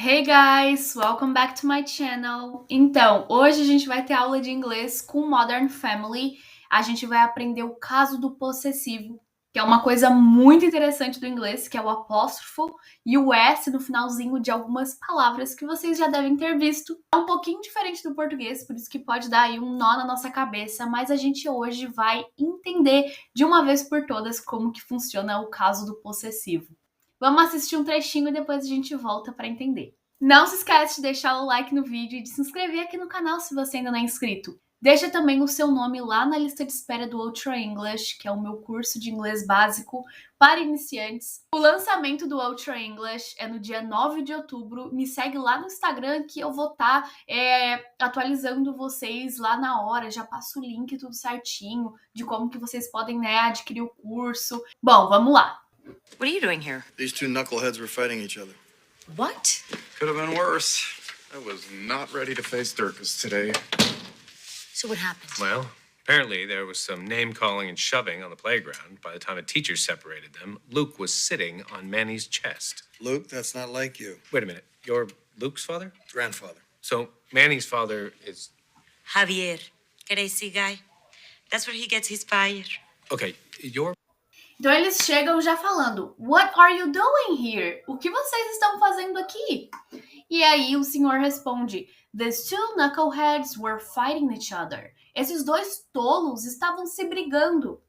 Hey guys, welcome back to my channel. Então, hoje a gente vai ter aula de inglês com Modern Family. A gente vai aprender o caso do possessivo, que é uma coisa muito interessante do inglês, que é o apóstrofo e o S no finalzinho de algumas palavras que vocês já devem ter visto. É um pouquinho diferente do português, por isso que pode dar aí um nó na nossa cabeça, mas a gente hoje vai entender de uma vez por todas como que funciona o caso do possessivo. Vamos assistir um trechinho e depois a gente volta para entender. Não se esquece de deixar o like no vídeo e de se inscrever aqui no canal se você ainda não é inscrito. Deixa também o seu nome lá na lista de espera do Ultra English, que é o meu curso de inglês básico para iniciantes. O lançamento do Ultra English é no dia 9 de outubro. Me segue lá no Instagram que eu vou estar atualizando vocês lá na hora. Já passo o link tudo certinho de como que vocês podem adquirir o curso. Bom, vamos lá. What are you doing here? These two knuckleheads were fighting each other. What? Could have been worse. I was not ready to face Dirkus today. So what happened? Well, apparently there was some name-calling and shoving on the playground. By the time a teacher separated them, Luke was sitting on Manny's chest. Luke, that's not like you. Wait a minute, you're Luke's father? Grandfather. So Manny's father is... Javier, crazy guy. That's where he gets his fire. Okay, you're... Então eles chegam já falando, What are you doing here? O que vocês estão fazendo aqui? E aí o senhor responde, These two knuckleheads were fighting each other. Esses dois tolos estavam se brigando.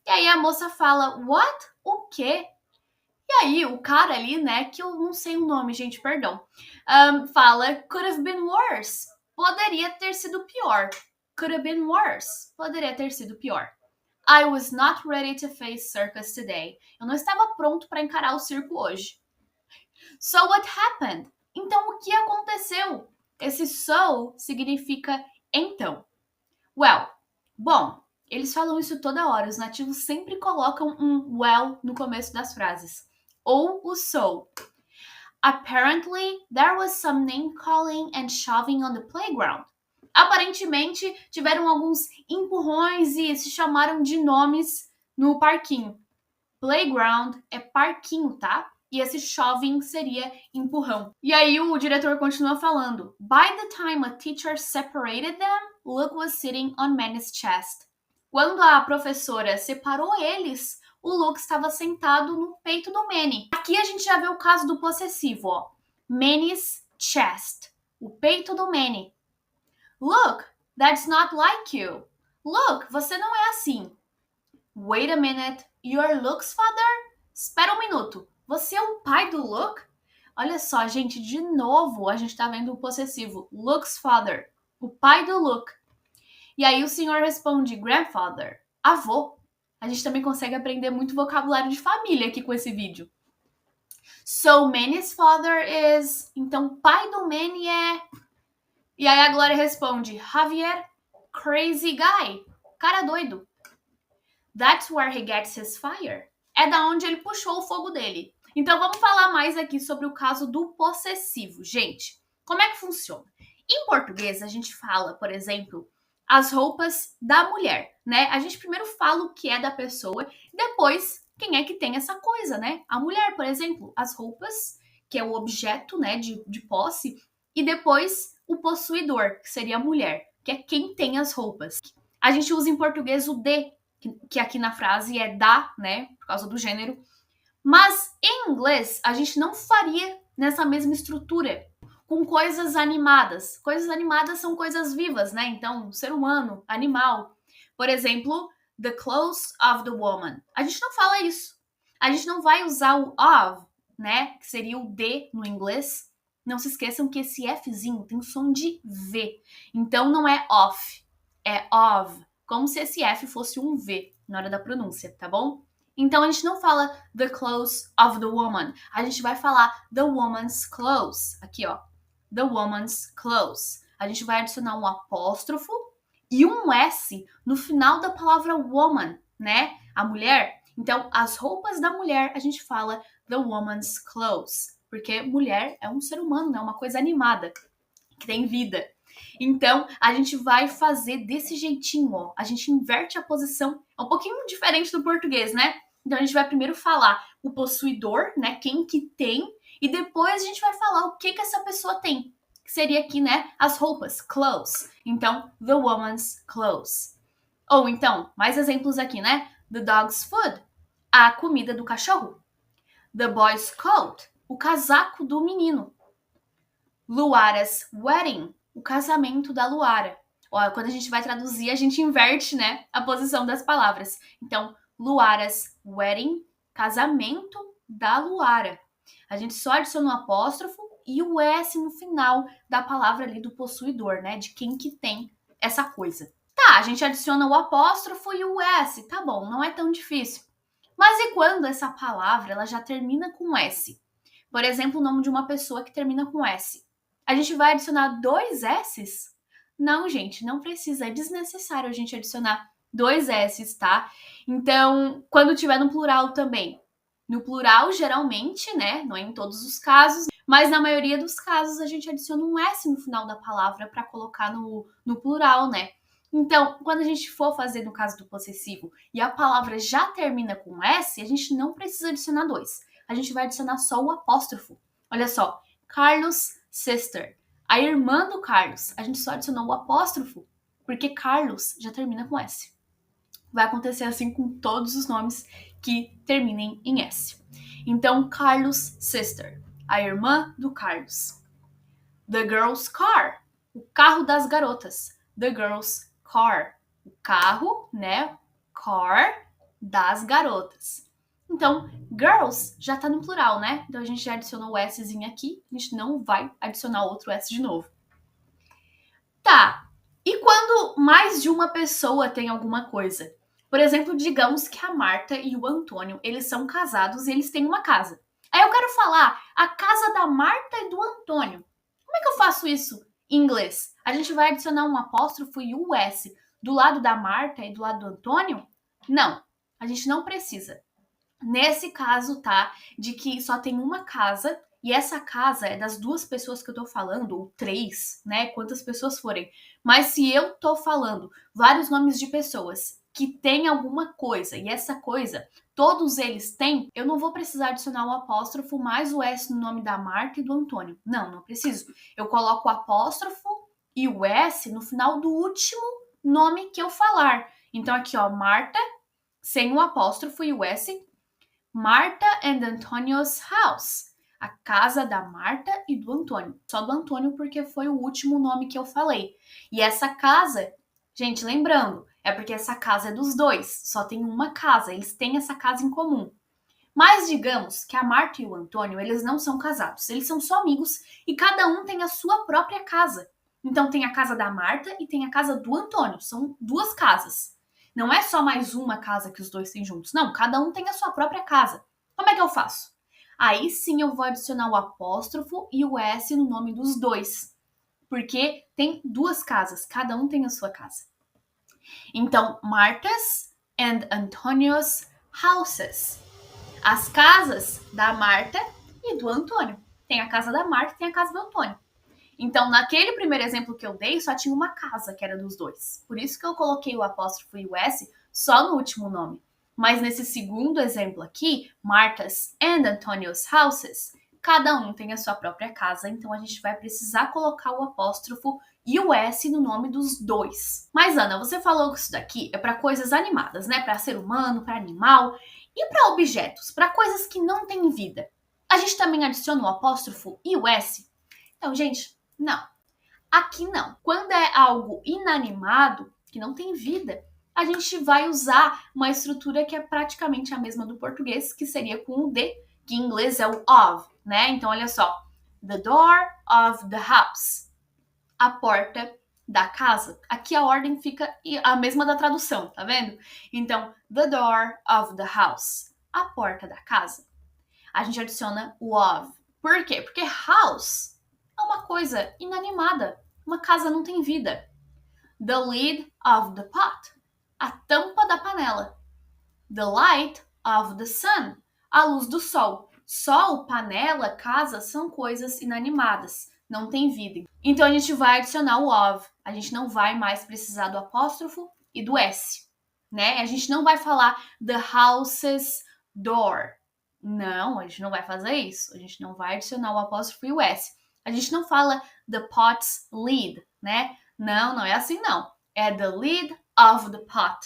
E aí a moça fala, What? O quê? E aí o cara ali, né, que eu não sei o nome, gente, perdão, fala, Could have been worse. Poderia ter sido pior. Could have been worse. Poderia ter sido pior. I was not ready to face circus today. Eu não estava pronto para encarar o circo hoje. So what happened? Então o que aconteceu? Esse so significa então. Well, bom, eles falam isso toda hora. Os nativos sempre colocam um well no começo das frases. Ou o so. Apparently, there was some name calling and shoving on the playground. Aparentemente, tiveram alguns empurrões e se chamaram de nomes no parquinho. Playground é parquinho, tá? E esse shoving seria empurrão. E aí o diretor continua falando. By the time a teacher separated them, Luke was sitting on Manny's chest. Quando a professora separou eles, o Luke estava sentado no peito do Manny. Aqui a gente já vê o caso do possessivo, ó. Manny's chest. O peito do Manny. Look, that's not like you. Look, você não é assim. Wait a minute, you're Luke's father? Espera um minuto, você é o pai do Luke? Olha só, gente, de novo a gente tá vendo o possessivo. Luke's father, o pai do Luke. E aí o senhor responde, grandfather, avô. A gente também consegue aprender muito vocabulário de família aqui com esse vídeo. So, Manny's father is... Então, pai do Manny é... E aí a Glória responde, Javier, crazy guy, cara doido. That's where he gets his fire. É da onde ele puxou o fogo dele. Então vamos falar mais aqui sobre o caso do possessivo. Gente, como é que funciona? Em português a gente fala, por exemplo, as roupas da mulher, né? A gente primeiro fala o que é da pessoa, depois quem é que tem essa coisa, né? A mulher, por exemplo, as roupas, que é o objeto, né, de posse, e depois o possuidor, que seria a mulher, que é quem tem as roupas. A gente usa em português o de, que aqui na frase é da, né, por causa do gênero. Mas em inglês, a gente não faria nessa mesma estrutura, com coisas animadas. Coisas animadas são coisas vivas, né? Então, ser humano, animal. Por exemplo, the clothes of the woman. A gente não fala isso. A gente não vai usar o of, né, que seria o de no inglês. Não se esqueçam que esse Fzinho tem o som de V. Então não é of, é of. Como se esse F fosse um V na hora da pronúncia, tá bom? Então a gente não fala the clothes of the woman. A gente vai falar the woman's clothes. Aqui, ó. The woman's clothes. A gente vai adicionar um apóstrofo e um S no final da palavra woman, né? A mulher. Então, as roupas da mulher, a gente fala the woman's clothes. Porque mulher é um ser humano, né? Uma coisa animada, que tem vida. Então, a gente vai fazer desse jeitinho, ó. A gente inverte a posição. É um pouquinho diferente do português, né? Então, a gente vai primeiro falar o possuidor, né? Quem que tem. e depois a gente vai falar o que essa pessoa tem. Que seria aqui, né, as roupas, clothes. Então, the woman's clothes. Ou então, mais exemplos aqui, né? The dog's food, a comida do cachorro. The boy's coat, o casaco do menino. Luara's wedding, o casamento da Luara. Ó, quando a gente vai traduzir, a gente inverte, né, a posição das palavras. Então, Luara's wedding, casamento da Luara. A gente só adiciona o apóstrofo e o S no final da palavra ali do possuidor, né, de quem que tem essa coisa. Tá, a gente adiciona o apóstrofo e o S, tá bom, não é tão difícil. Mas e quando essa palavra ela já termina com S? Por exemplo, o nome de uma pessoa que termina com S. A gente vai adicionar 2 S's? Não, gente, não precisa. É desnecessário a gente adicionar 2 S's, tá? Então, quando tiver no plural também. No plural, geralmente, né? Não é em todos os casos, mas na maioria dos casos a gente adiciona um S no final da palavra para colocar no plural, né? Então, quando a gente for fazer no caso do possessivo e a palavra já termina com S, a gente não precisa adicionar 2. A gente vai adicionar só o apóstrofo. Olha só, Carlos' sister, a irmã do Carlos. A gente só adicionou o apóstrofo porque Carlos já termina com S. Vai acontecer assim com todos os nomes que terminem em S. Então, Carlos' sister, a irmã do Carlos. The girl's car, o carro das garotas. The girl's car, o carro, né? Car das garotas. Então, girls já tá no plural, né? Então a gente já adicionou o Szinho aqui, a gente não vai adicionar outro S de novo. Tá, e quando mais de uma pessoa tem alguma coisa? Por exemplo, digamos que a Marta e o Antônio, eles são casados e eles têm uma casa. Aí eu quero falar a casa da Marta e do Antônio. Como é que eu faço isso em inglês? A gente vai adicionar um apóstrofo e um S do lado da Marta e do lado do Antônio? Não, a gente não precisa. Nesse caso, tá? De que só tem uma casa e essa casa é das 2 pessoas que eu tô falando, ou 3, né? Quantas pessoas forem. Mas se eu tô falando vários nomes de pessoas que têm alguma coisa e essa coisa todos eles têm, eu não vou precisar adicionar o apóstrofo mais o S no nome da Marta e do Antônio. Não, não preciso. Eu coloco o apóstrofo e o S no final do último nome que eu falar. Então aqui, ó, Marta, sem o apóstrofo e o S, Marta and Antonio's house. A casa da Marta e do Antônio. Só do Antônio porque foi o último nome que eu falei. E essa casa, gente, lembrando, é porque essa casa é dos dois. Só tem uma casa, eles têm essa casa em comum. Mas digamos que a Marta e o Antônio, eles não são casados. Eles são só amigos e cada um tem a sua própria casa. Então tem a casa da Marta e tem a casa do Antônio. São 2 casas. Não é só mais uma casa que os dois têm juntos. Não, cada um tem a sua própria casa. Como é que eu faço? Aí sim eu vou adicionar o apóstrofo e o S no nome dos dois. Porque tem 2 casas, cada um tem a sua casa. Então, Marta's and Antonio's houses. As casas da Marta e do Antônio. Tem a casa da Marta e tem a casa do Antônio. Então, naquele primeiro exemplo que eu dei, só tinha uma casa que era dos dois. Por isso que eu coloquei o apóstrofo e o S só no último nome. Mas nesse segundo exemplo aqui, Martha's and Antonio's houses, cada um tem a sua própria casa, então a gente vai precisar colocar o apóstrofo e o S no nome dos dois. Mas Ana, você falou que isso daqui é para coisas animadas, né? Para ser humano, para animal e para objetos, para coisas que não têm vida. A gente também adiciona o apóstrofo e o S? Então, gente, não. Aqui não. Quando é algo inanimado, que não tem vida, a gente vai usar uma estrutura que é praticamente a mesma do português, que seria com o D, que em inglês é o of, né? Então, olha só. The door of the house. A porta da casa. Aqui a ordem fica a mesma da tradução, tá vendo? Então, the door of the house. A porta da casa. A gente adiciona o of. Por quê? Porque house é uma coisa inanimada. Uma casa não tem vida. The lid of the pot. A tampa da panela. The light of the sun. A luz do sol. Sol, panela, casa são coisas inanimadas. Não tem vida. Então a gente vai adicionar o of. A gente não vai mais precisar do apóstrofo e do S, né? A gente não vai falar the house's door. Não, a gente não vai fazer isso. A gente não vai adicionar o apóstrofo e o S. A gente não fala the pot's lid, né? Não, não é assim não. É the lid of the pot.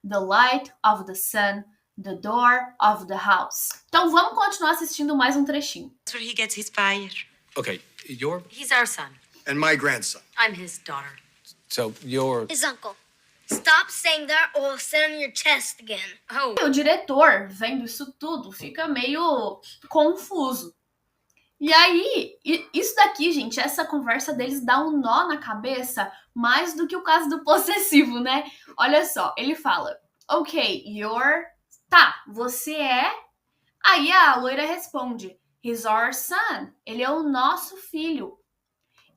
The light of the sun. The door of the house. Então vamos continuar assistindo mais um trechinho. That's where he gets his fire. Okay, you're. He's our son. And my grandson. I'm his daughter. So you're. His uncle. Stop saying that or I'll sit on your chest again. Oh, E o diretor, vendo isso tudo, fica meio confuso. E aí, isso daqui, gente, essa conversa deles dá um nó na cabeça mais do que o caso do possessivo, né? Olha só, ele fala, ok, you're... Tá, você é... Aí a loira responde, he's our son. Ele é o nosso filho.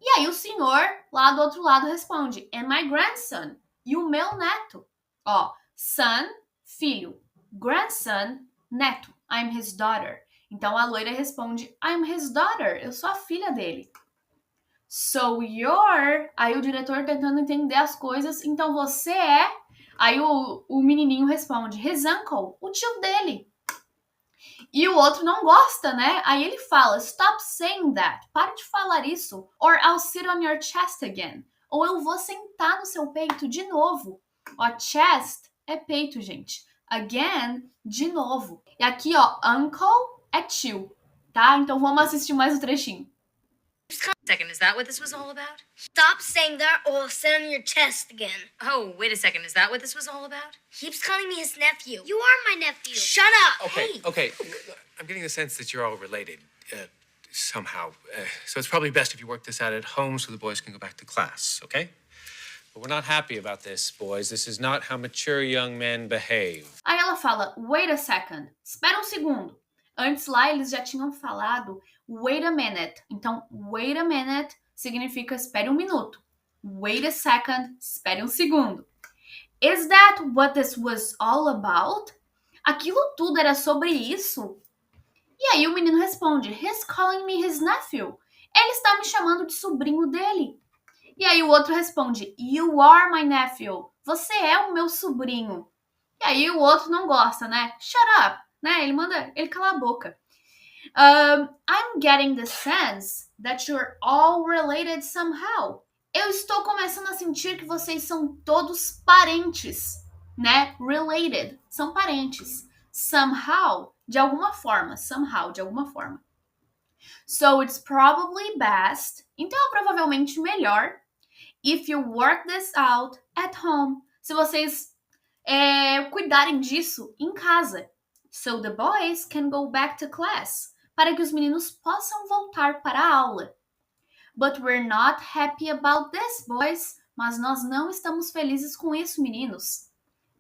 E aí o senhor, lá do outro lado, responde, and my grandson. E o meu neto. Ó, son, filho. Grandson, neto. I'm his daughter. Então a loira responde, I'm his daughter. Eu sou a filha dele. So you're... Aí o diretor tentando entender as coisas. Então você é... Aí o menininho responde, his uncle. O tio dele. E o outro não gosta, né? Aí ele fala, stop saying that. Para de falar isso. Or I'll sit on your chest again. Ou eu vou sentar no seu peito de novo. Ó, chest é peito, gente. Again, de novo. E aqui, ó, uncle é tio, tá? Então vamos assistir mais um trechinho. second, is that what this was all about? Stop saying that or I'll sit on your chest again. Oh, wait a second, is that what this was all about? He keeps calling me his nephew. You are my nephew. Shut up. Okay. I'm getting the sense that you're all related somehow. So it's probably best if you work this out at home so the boys can go back to class, okay? But we're not happy about this, boys. This is not how mature young men behave. Aí ela fala, wait a second. Espera um segundo. Antes lá eles já tinham falado wait a minute. Então, wait a minute significa espere um minuto. Wait a second, espere um segundo. Is that what this was all about? Aquilo tudo era sobre isso? E aí o menino responde, he's calling me his nephew. Ele está me chamando de sobrinho dele. E aí o outro responde, you are my nephew. Você é o meu sobrinho. E aí o outro não gosta, né? Shut up, né? Ele manda ele calar a boca. I'm getting the sense that you're all related somehow. Eu estou começando a sentir que vocês são todos parentes, né? Related, são parentes. Somehow, de alguma forma. Somehow, de alguma forma. So it's probably best, então é provavelmente melhor, if you work this out at home. Se vocês cuidarem disso em casa. So the boys can go back to class. Para que os meninos possam voltar para a aula. But we're not happy about this, boys. Mas nós não estamos felizes com isso, meninos.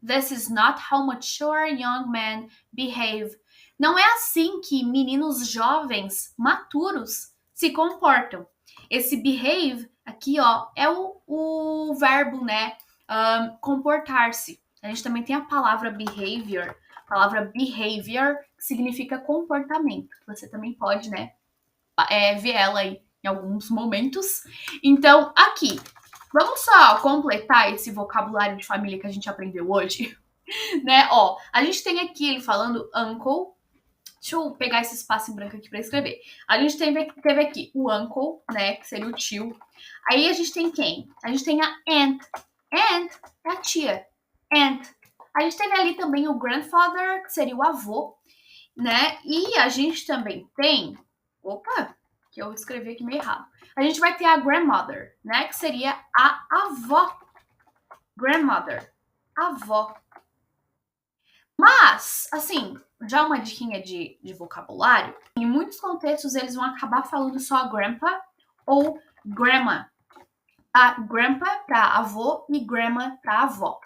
This is not how mature young men behave. Não é assim que meninos jovens, maturos, se comportam. Esse behave aqui, ó, é o verbo, né? Comportar-se. A gente também tem a palavra behavior. A palavra behavior significa comportamento. Você também pode, né? Ver ela aí em alguns momentos. Então, aqui, vamos só completar esse vocabulário de família que a gente aprendeu hoje, né? Ó, a gente tem aqui ele falando uncle. Deixa eu pegar esse espaço em branco aqui para escrever. A gente teve aqui o uncle, né? Que seria o tio. Aí a gente tem quem? A gente tem a aunt. Aunt é a tia. Aunt. A gente teve ali também o grandfather, que seria o avô, né? E a gente também tem... Opa! Que eu escrevi aqui meio errado. A gente vai ter a grandmother, né? Que seria a avó. Grandmother. Avó. Mas, assim, já uma diquinha de vocabulário. Em muitos contextos, eles vão acabar falando só grandpa ou grandma. A grandpa para avô e grandma para avó.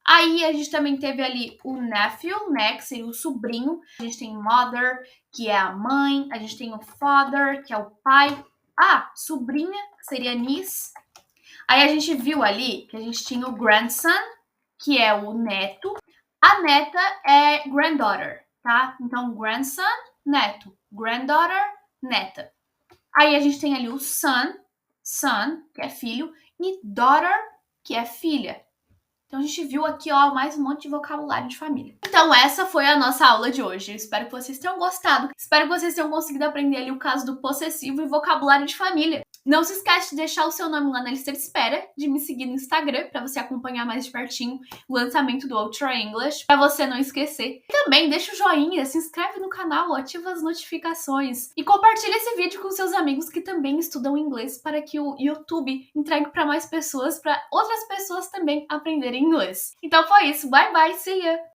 Aí a gente também teve ali o nephew, né, que seria o sobrinho. A gente tem mother, que é a mãe. A gente tem o father, que é o pai. Ah, sobrinha, que seria niece. Aí a gente viu ali que a gente tinha o grandson, que é o neto. A neta é granddaughter, tá? Então, grandson, neto. Granddaughter, neta. Aí a gente tem ali o son, que é filho. E daughter, que é filha. Então a gente viu aqui, ó, mais um monte de vocabulário de família. Então essa foi a nossa aula de hoje. Eu espero que vocês tenham gostado. Espero que vocês tenham conseguido aprender ali o caso do possessivo e vocabulário de família. Não se esquece de deixar o seu nome lá na lista de espera, de me seguir no Instagram para você acompanhar mais de pertinho o lançamento do Ultra English, para você não esquecer. E também deixa o joinha, se inscreve no canal, ativa as notificações e compartilha esse vídeo com seus amigos que também estudam inglês para que o YouTube entregue para mais pessoas, para outras pessoas também aprenderem inglês. Então foi isso, bye bye, see ya!